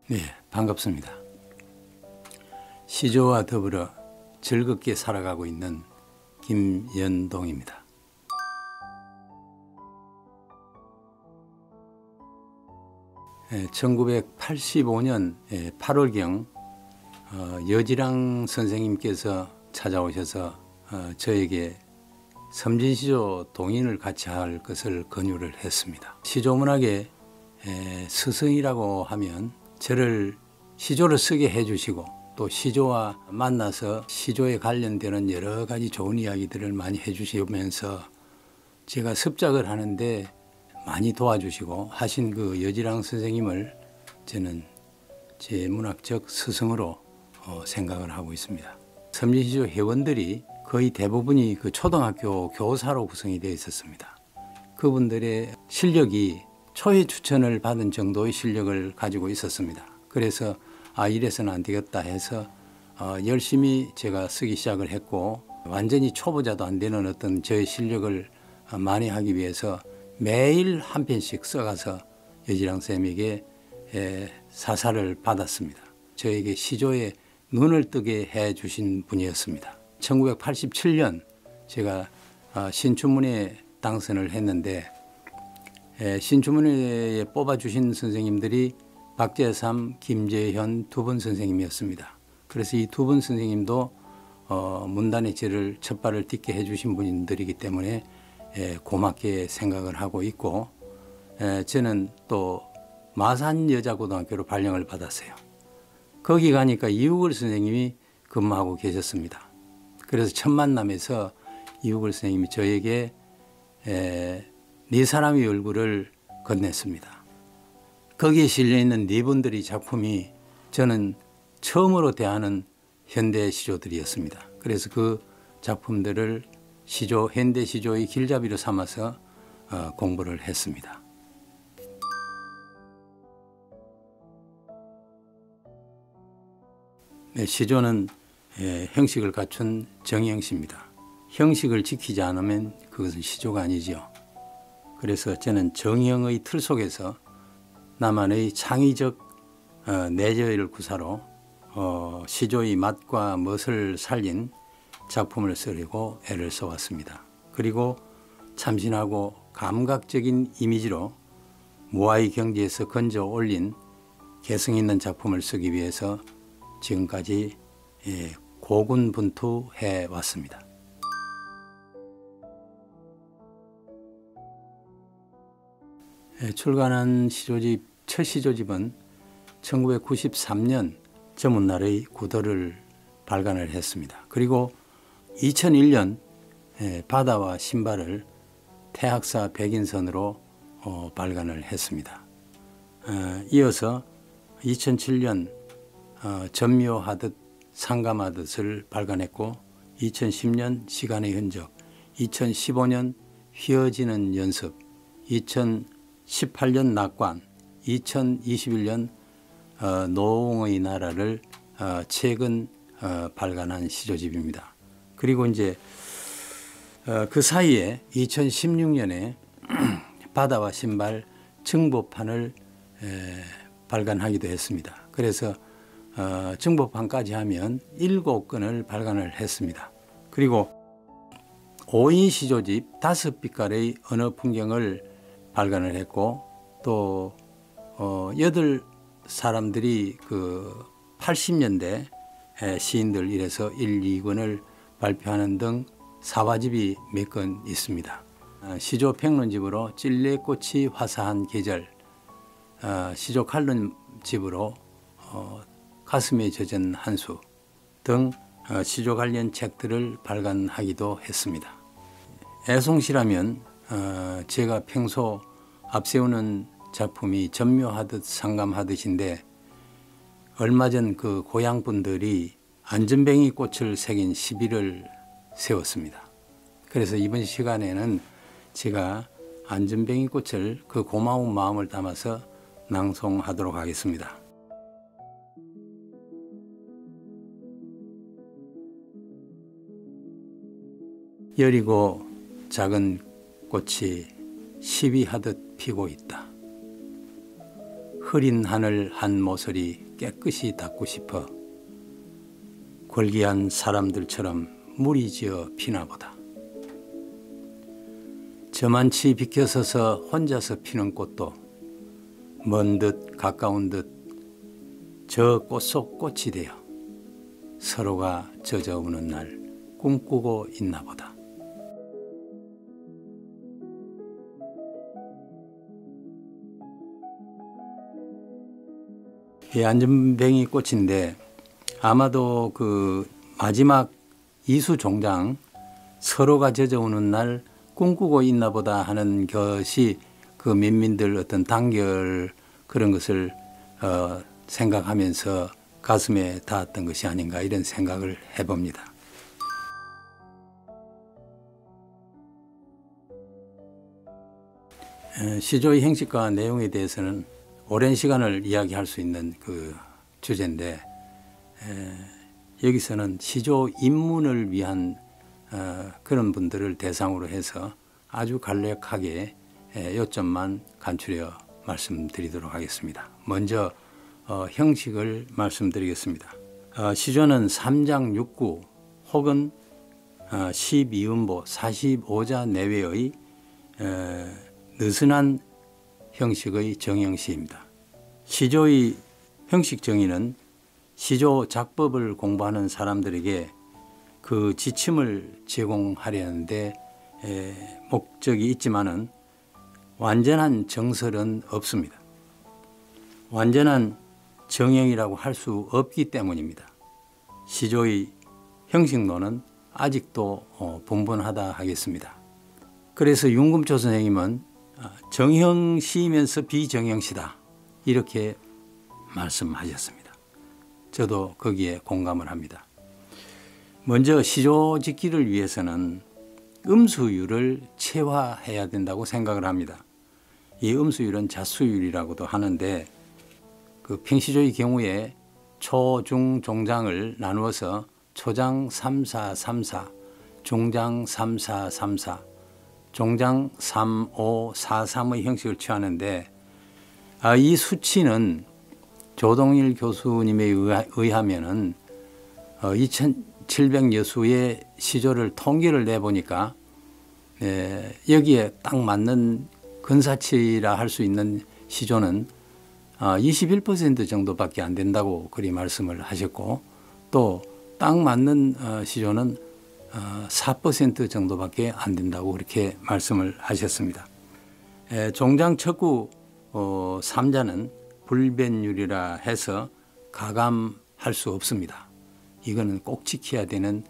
네, 반갑습니다. 시조와 더불어 즐겁게 살아가고 있는 김연동입니다. 예, 1985년 8월경 여지랑 선생님께서 찾아오셔서 저에게 섬진시조 동인을 같이 할 것을 권유를 했습니다. 시조문학의 스승이라고 하면 저를 시조를 쓰게 해주시고 또 시조와 만나서 시조에 관련되는 여러 가지 좋은 이야기들을 많이 해주시면서 제가 습작을 하는데 많이 도와주시고 하신 그 여지랑 선생님을 저는 제 문학적 스승으로 생각을 하고 있습니다. 섬진시조 회원들이 거의 대부분이 그 초등학교 교사로 구성이 되어 있었습니다. 그분들의 실력이 초회 추천을 받은 정도의 실력을 가지고 있었습니다. 그래서 이래서는 안 되겠다 해서 열심히 제가 쓰기 시작을 했고, 완전히 초보자도 안 되는 어떤 저의 실력을 만회하기 위해서 매일 한 편씩 써가서 여지랑 쌤에게 사사를 받았습니다. 저에게 시조에 눈을 뜨게 해 주신 분이었습니다. 1987년 제가 신춘문예 당선을 했는데 신춘문예에 뽑아주신 선생님들이 박재삼, 김재현 두 분 선생님이었습니다. 그래서 이 두 분 선생님도 문단에 저를 첫 발을 딛게 해주신 분들이기 때문에 고맙게 생각을 하고 있고, 저는 또 마산여자고등학교로 발령을 받았어요. 거기 가니까 이우걸 선생님이 근무하고 계셨습니다. 그래서 첫 만남에서 이우걸 선생님이 저에게 네 사람의 얼굴을 건넸습니다. 거기에 실려있는 네 분들의 작품이 저는 처음으로 대하는 현대 시조들이었습니다. 그래서 그 작품들을 현대 시조의 길잡이로 삼아서 공부를 했습니다. 네, 시조는 형식을 갖춘 정형시입니다. 형식을 지키지 않으면 그것은 시조가 아니죠. 그래서 저는 정형의 틀 속에서 나만의 창의적 내재를 구사로 시조의 맛과 멋을 살린 작품을 쓰려고 애를 써왔습니다. 그리고 참신하고 감각적인 이미지로 무아의 경지에서 건져 올린 개성 있는 작품을 쓰기 위해서 지금까지 고군분투해 왔습니다. 출간한 시조집, 첫 시조집은 1993년 저문날의 구더를 발간을 했습니다. 그리고 2001년 바다와 신발을 태학사 백인선으로 발간을 했습니다. 이어서 2007년 전묘하듯 상감하듯을 발간했고, 2010년 시간의 흔적, 2015년 휘어지는 연습, 2018년 낙관, 2021년 노홍의 나라를 최근 발간한 시조집입니다. 그리고 이제 그 사이에 2016년에 바다와 신발 증보판을 발간하기도 했습니다. 그래서 증보판까지 하면 7권을 발간을 했습니다. 그리고 5인 시조집 5빛깔의 언어 풍경을 발간을 했고, 또 8사람들이 그 80년대 시인들 이래서 1, 2권을 발표하는 등 사화집이 몇 권 있습니다. 시조 평론집으로 찔레꽃이 화사한 계절, 시조 칼럼집으로 가슴에 젖은 한수 등 시조 관련 책들을 발간하기도 했습니다. 애송시라면 제가 평소 앞세우는 작품이 전묘하듯 상감하듯인데, 얼마 전 그 고향분들이 안전뱅이 꽃을 새긴 시비를 세웠습니다. 그래서 이번 시간에는 제가 안전뱅이 꽃을 그 고마운 마음을 담아서 낭송하도록 하겠습니다. 여리고 작은 꽃이 시비하듯 피고 있다. 흐린 하늘 한 모서리 깨끗이 닦고 싶어 골기한 사람들처럼 무리지어 피나보다. 저만치 비켜서서 혼자서 피는 꽃도 먼 듯 가까운 듯 저 꽃 속 꽃이 되어 서로가 젖어오는 날 꿈꾸고 있나 보다. 이 안전뱅이 꽃인데 아마도 그 마지막 이수 종장 서로가 젖어오는 날 꿈꾸고 있나 보다 하는 것이 그 민민들 어떤 단결 그런 것을 생각하면서 가슴에 닿았던 것이 아닌가 이런 생각을 해봅니다. 시조의 형식과 내용에 대해서는 오랜 시간을 이야기할 수 있는 그 주제인데 여기서는 시조 입문을 위한 그런 분들을 대상으로 해서 아주 간략하게 요점만 간추려 말씀드리도록 하겠습니다. 먼저 형식을 말씀드리겠습니다. 시조는 3장 6구 혹은 12음보 45자 내외의 느슨한 형식의 정형시입니다. 시조의 형식 정의는 시조 작법을 공부하는 사람들에게 그 지침을 제공하려는데 목적이 있지만은 완전한 정설은 없습니다. 완전한 정형이라고 할 수 없기 때문입니다. 시조의 형식론은 아직도 분분하다 하겠습니다. 그래서 윤금초 선생님은 정형시이면서 비정형시다 이렇게 말씀하셨습니다. 저도 거기에 공감을 합니다. 먼저 시조 짓기를 위해서는 음수율을 체화해야 된다고 생각을 합니다. 이 음수율은 자수율이라고도 하는데 그 평시조의 경우에 초, 중, 종장을 나누어서 초장 3, 4, 3, 4, 종장 3, 4, 3, 4, 종장 3, 5, 4, 3의 형식을 취하는데 이 수치는 조동일 교수님에 의하면은 2700여수의 시조를 통계를 내보니까 여기에 딱 맞는 근사치라 할 수 있는 시조는 21% 정도밖에 안 된다고 그리 말씀을 하셨고 또 딱 맞는 시조는 4% 정도밖에 안 된다고 그렇게 말씀을 하셨습니다. 종장 척구 3자는 불변율이라 해서 가감할 수 없습니다. 이거는 꼭 지켜야 되는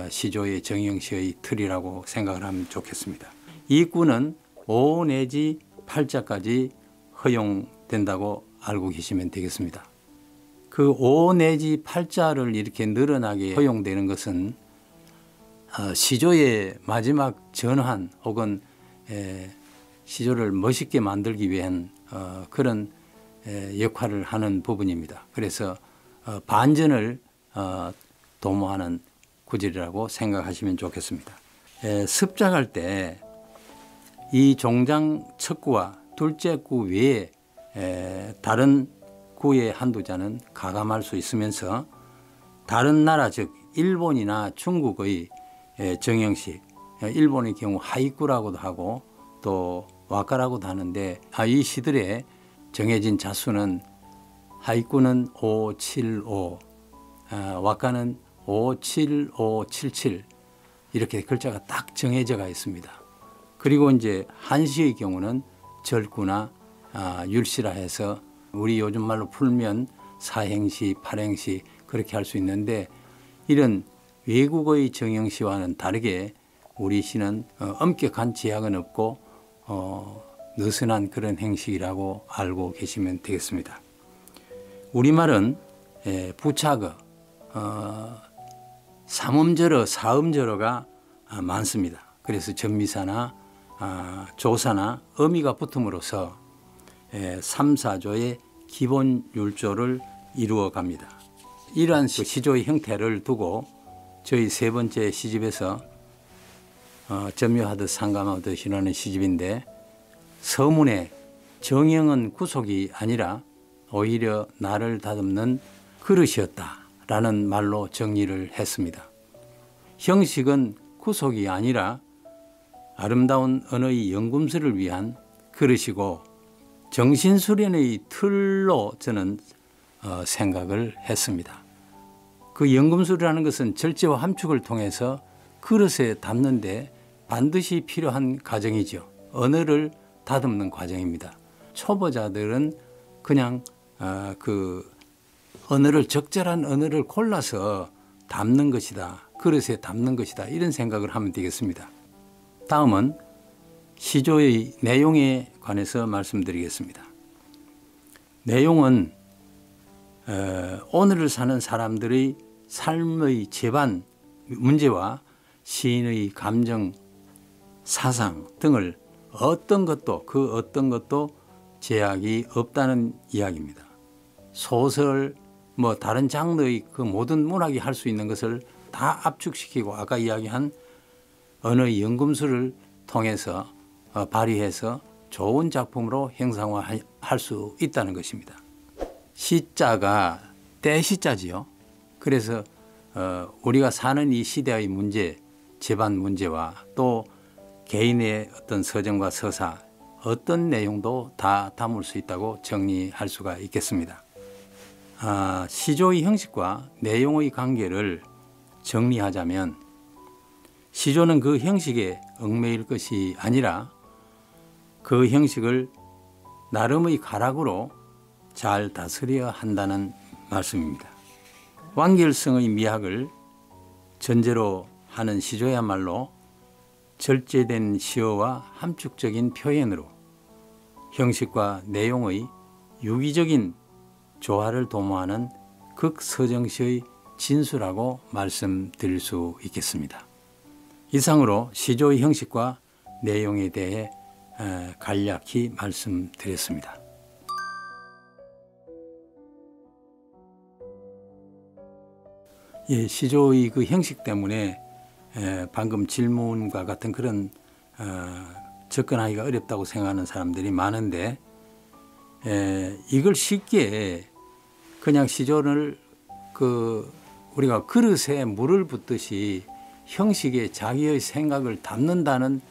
시조의 정형시의 틀이라고 생각을 하면 좋겠습니다. 이 구는 5 내지 8자까지 허용된다고 알고 계시면 되겠습니다. 그 5 내지 8자를 이렇게 늘어나게 허용되는 것은 시조의 마지막 전환 혹은 시조를 멋있게 만들기 위한 그런 역할을 하는 부분입니다. 그래서 반전을 도모하는 구질이라고 생각하시면 좋겠습니다. 습작할 때 이 종장 첫 구와 둘째 구 외에 다른 구의 한두 자는 가감할 수 있으면서 다른 나라 즉 일본이나 중국의 정형식, 일본의 경우 하이쿠라고도 하고 또 와카라고도 하는데 이 시들의 정해진 자수는 하이쿠는 5, 7, 5, 와카는 5, 7, 5, 7, 7 이렇게 글자가 딱 정해져가 있습니다. 그리고 이제 한시의 경우는 절구나 율시라 해서 우리 요즘 말로 풀면 사행시, 팔행시 그렇게 할 수 있는데 이런 외국의 정형시와는 다르게 우리 시는 엄격한 제약은 없고 느슨한 그런 행식이라고 알고 계시면 되겠습니다. 우리말은 부차거, 삼음절어, 사음절어가 많습니다. 그래서 전미사나 조사나 어미가 붙음으로써 3, 4조의 기본 율조를 이루어 갑니다. 이러한 시조의 형태를 두고 저희 세 번째 시집에서 점유하듯 상감하듯 이라는 시집인데 서문에 정형은 구속이 아니라 오히려 나를 다듬는 그릇이었다라는 말로 정리를 했습니다. 형식은 구속이 아니라 아름다운 언어의 연금술을 위한 그릇이고 정신수련의 틀로 저는 생각을 했습니다. 그 연금술이라는 것은 절제와 함축을 통해서 그릇에 담는데 반드시 필요한 과정이죠. 언어를 다듬는 과정입니다. 초보자들은 그냥 그 언어를 적절한 언어를 골라서 담는 것이다. 그릇에 담는 것이다. 이런 생각을 하면 되겠습니다. 다음은 시조의 내용에 관해서 말씀드리겠습니다. 내용은 오늘을 사는 사람들의 삶의 제반 문제와 시인의 감정, 사상 등을 어떤 것도 제약이 없다는 이야기입니다. 소설, 다른 장르의 그 모든 문학이 할 수 있는 것을 다 압축시키고 아까 이야기한 언어의 연금술을 통해서 발휘해서 좋은 작품으로 형상화할 수 있다는 것입니다. 시자가 때시자지요. 그래서 우리가 사는 이 시대의 문제, 집안 문제와 또 개인의 어떤 서정과 서사, 어떤 내용도 다 담을 수 있다고 정리할 수가 있겠습니다. 시조의 형식과 내용의 관계를 정리하자면 시조는 그 형식에 얽매일 것이 아니라 그 형식을 나름의 가락으로 잘 다스려야 한다는 말씀입니다. 완결성의 미학을 전제로 하는 시조야말로 절제된 시어와 함축적인 표현으로 형식과 내용의 유기적인 조화를 도모하는 극서정시의 진수라고 말씀드릴 수 있겠습니다. 이상으로 시조의 형식과 내용에 대해 간략히 말씀드렸습니다. 예, 시조의 그 형식 때문에 방금 질문과 같은 그런 접근하기가 어렵다고 생각하는 사람들이 많은데 이걸 쉽게 그냥 시조를 우리가 그릇에 물을 붓듯이 형식에 자기의 생각을 담는다는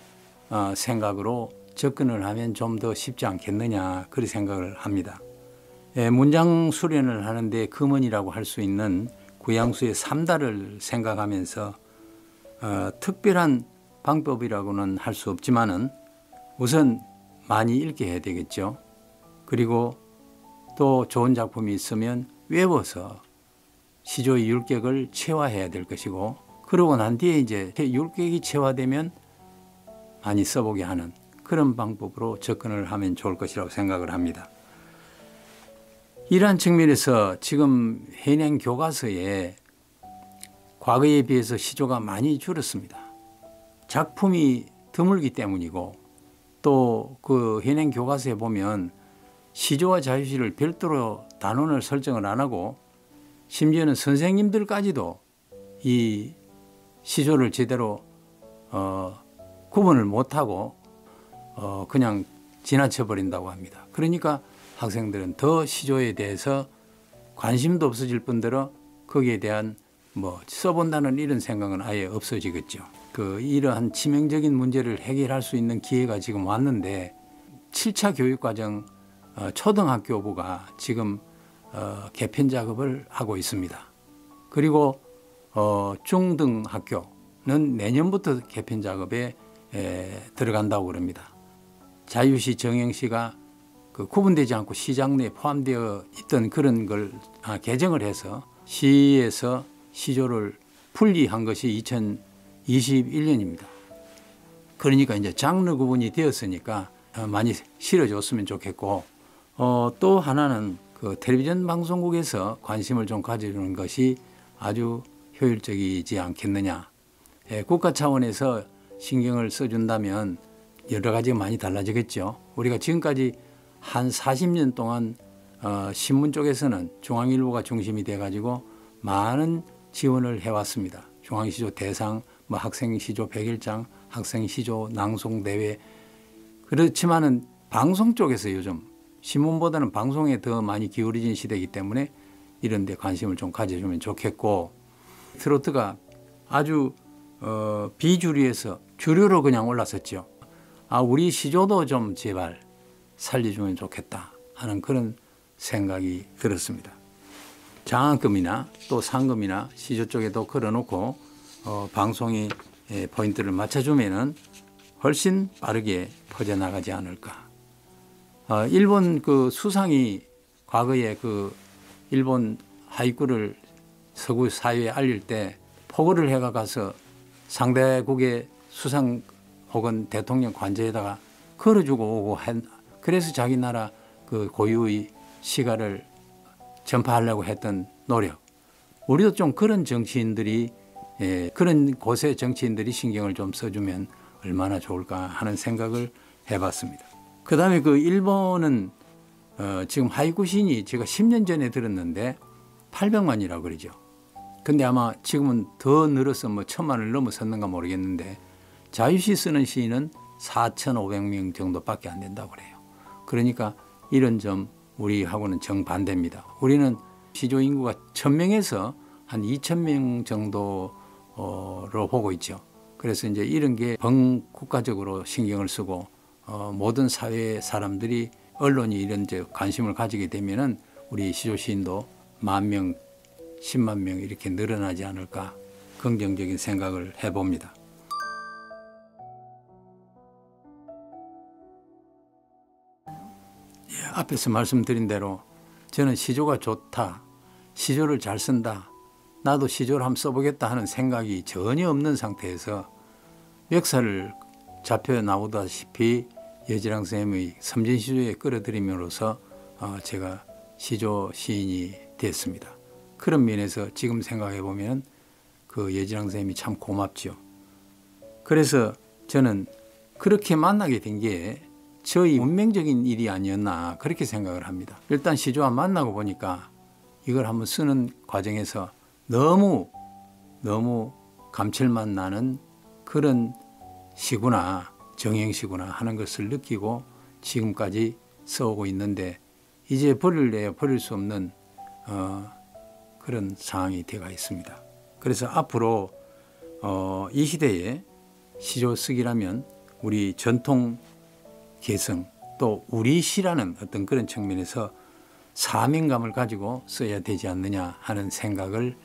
생각으로 접근을 하면 좀 더 쉽지 않겠느냐 그런 생각을 합니다. 문장 수련을 하는데 금원이라고 할 수 있는 구양수의 3다를 생각하면서 특별한 방법이라고는 할 수 없지만은 우선 많이 읽게 해야 되겠죠. 그리고 또 좋은 작품이 있으면 외워서 시조의 율격을 체화해야 될 것이고 그러고 난 뒤에 이제 율격이 체화되면 많이 써보게 하는 그런 방법으로 접근을 하면 좋을 것이라고 생각을 합니다. 이러한 측면에서 지금 현행 교과서에 과거에 비해서 시조가 많이 줄었습니다. 작품이 드물기 때문이고 또 그 현행 교과서에 보면 시조와 자유시를 별도로 단원을 설정을 안 하고 심지어는 선생님들까지도 이 시조를 제대로 구분을 못하고 그냥 지나쳐 버린다고 합니다. 그러니까 학생들은 더 시조에 대해서 관심도 없어질 뿐더러 거기에 대한 써본다는 이런 생각은 아예 없어지겠죠. 이러한 치명적인 문제를 해결할 수 있는 기회가 지금 왔는데 7차 교육과정 초등학교부가 지금 개편 작업을 하고 있습니다. 그리고 중등학교는 내년부터 개편 작업에 들어간다고 그럽니다. 자유시, 정형시가 구분되지 않고 시장 내에 포함되어 있던 그런 걸 개정을 해서 시에서 시조를 분리한 것이 2021년입니다. 그러니까 이제 장르 구분이 되었으니까 많이 실어줬으면 좋겠고 또 하나는 텔레비전 방송국에서 관심을 좀 가져주는 것이 아주 효율적이지 않겠느냐. 국가 차원에서 신경을 써준다면 여러 가지가 많이 달라지겠죠. 우리가 지금까지 한 40년 동안 신문 쪽에서는 중앙일보가 중심이 돼가지고 많은 지원을 해왔습니다. 중앙시조 대상, 학생시조 100일장, 학생시조 낭송대회. 그렇지만은 방송 쪽에서 요즘 신문보다는 방송에 더 많이 기울어진 시대이기 때문에 이런 데 관심을 좀 가져주면 좋겠고, 트로트가 아주 비주류에서 주류로 그냥 올랐었죠. 우리 시조도 좀 제발 살려주면 좋겠다 하는 그런 생각이 들었습니다. 장학금이나 또 상금이나 시조 쪽에도 걸어놓고 방송이 포인트를 맞춰주면은 훨씬 빠르게 퍼져나가지 않을까. 일본 그 수상이 과거에 그 일본 하이쿠를 서구 사회에 알릴 때 포고를 해가 가서 상대국의 수상 혹은 대통령 관저에다가 걸어주고 오고 그래서 자기 나라 그 고유의 시가를 전파하려고 했던 노력. 우리도 좀 그런 정치인들이 그런 곳의 정치인들이 신경을 좀 써주면 얼마나 좋을까 하는 생각을 해봤습니다. 그 다음에 그 일본은 지금 하이쿠 시인이 제가 10년 전에 들었는데 800만이라고 그러죠. 근데 아마 지금은 더 늘어서 뭐 1000만을 넘어섰는가 모르겠는데 자유시 쓰는 시인은 4,500명 정도밖에 안 된다고 그래요. 그러니까 이런 점 우리하고는 정반대입니다. 우리는 시조 인구가 1000명에서 한 2000명 정도로 보고 있죠. 그래서 이제 이런 게 범국가적으로 신경을 쓰고 모든 사회 사람들이 언론이 이런 이제 관심을 가지게 되면은 우리 시조 시인도 10,000명, 10만 명 이렇게 늘어나지 않을까 긍정적인 생각을 해봅니다. 앞에서 말씀드린 대로 저는 시조가 좋다, 시조를 잘 쓴다, 나도 시조를 한번 써보겠다 하는 생각이 전혀 없는 상태에서 역사를 잡혀 나오다시피 여지랑 선생님의 섬진시조에 끌어들임으로써 제가 시조 시인이 됐습니다. 그런 면에서 지금 생각해 보면 그 여지랑 선생님이 참 고맙죠. 그래서 저는 그렇게 만나게 된 게 저희 운명적인 일이 아니었나 그렇게 생각을 합니다. 일단 시조와 만나고 보니까 이걸 한번 쓰는 과정에서 너무 감칠맛 나는 그런 시구나 정형시구나 하는 것을 느끼고 지금까지 써오고 있는데 이제 버릴래야 버릴 수 없는 그런 상황이 되어 있습니다. 그래서 앞으로 이 시대에 시조 쓰기라면 우리 전통 개성 또 우리 시라는 어떤 그런 측면에서 사명감을 가지고 써야 되지 않느냐 하는 생각을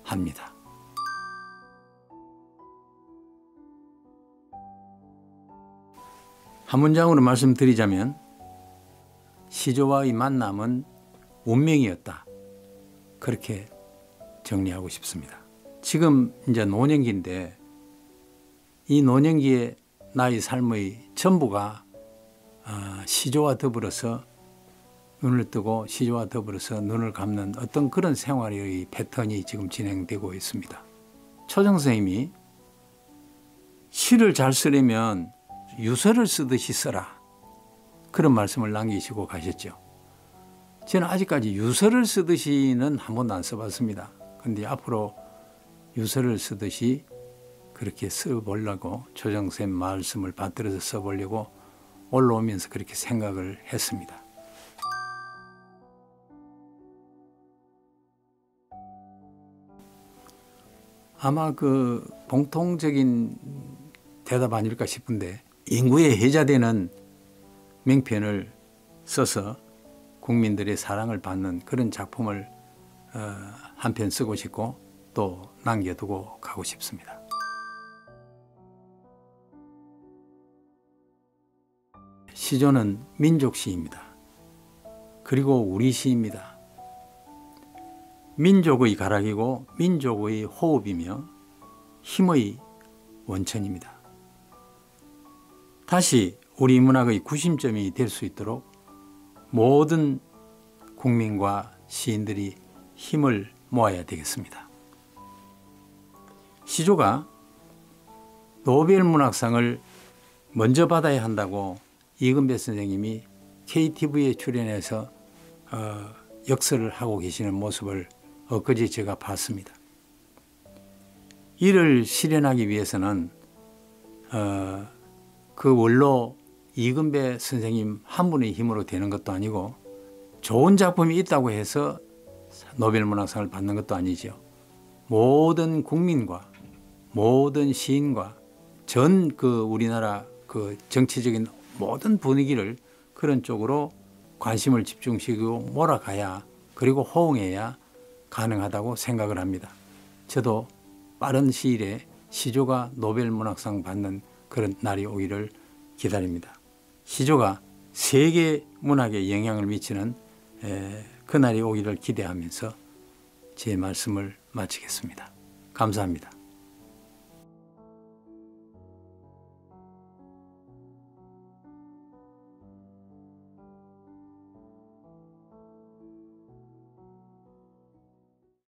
합니다. 한 문장으로 말씀드리자면 시조와의 만남은 운명이었다. 그렇게 정리하고 싶습니다. 지금 이제 노년기인데 이 노년기에 나의 삶의 전부가 시조와 더불어서 눈을 뜨고 시조와 더불어서 눈을 감는 어떤 그런 생활의 패턴이 지금 진행되고 있습니다. 초정 선생님이 시를 잘 쓰려면 유서를 쓰듯이 써라. 그런 말씀을 남기시고 가셨죠. 저는 아직까지 유서를 쓰듯이는 한 번도 안 써봤습니다. 그런데 앞으로 유서를 쓰듯이 그렇게 써보려고 초정 선생님 말씀을 받들어서 써보려고 올라오면서 그렇게 생각을 했습니다. 아마 그 공통적인 대답 아닐까 싶은데 인구에 해자되는 명편을 써서 국민들의 사랑을 받는 그런 작품을 한 편 쓰고 싶고 또 남겨두고 가고 싶습니다. 시조는 민족시입니다. 그리고 우리 시입니다. 민족의 가락이고 민족의 호흡이며 힘의 원천입니다. 다시 우리 문학의 구심점이 될 수 있도록 모든 국민과 시인들이 힘을 모아야 되겠습니다. 시조가 노벨문학상을 먼저 받아야 한다고 이금배 선생님이 KTV에 출연해서 역설을 하고 계시는 모습을 엊그제 제가 봤습니다. 이를 실현하기 위해서는 그 원로 이금배 선생님 한 분의 힘으로 되는 것도 아니고 좋은 작품이 있다고 해서 노벨문학상을 받는 것도 아니죠. 모든 국민과 모든 시인과 전 우리나라 정치적인 모든 분위기를 그런 쪽으로 관심을 집중시키고 몰아가야, 그리고 호응해야 가능하다고 생각을 합니다. 저도 빠른 시일에 시조가 노벨문학상 받는 그런 날이 오기를 기다립니다. 시조가 세계 문학에 영향을 미치는 그날이 오기를 기대하면서 제 말씀을 마치겠습니다. 감사합니다.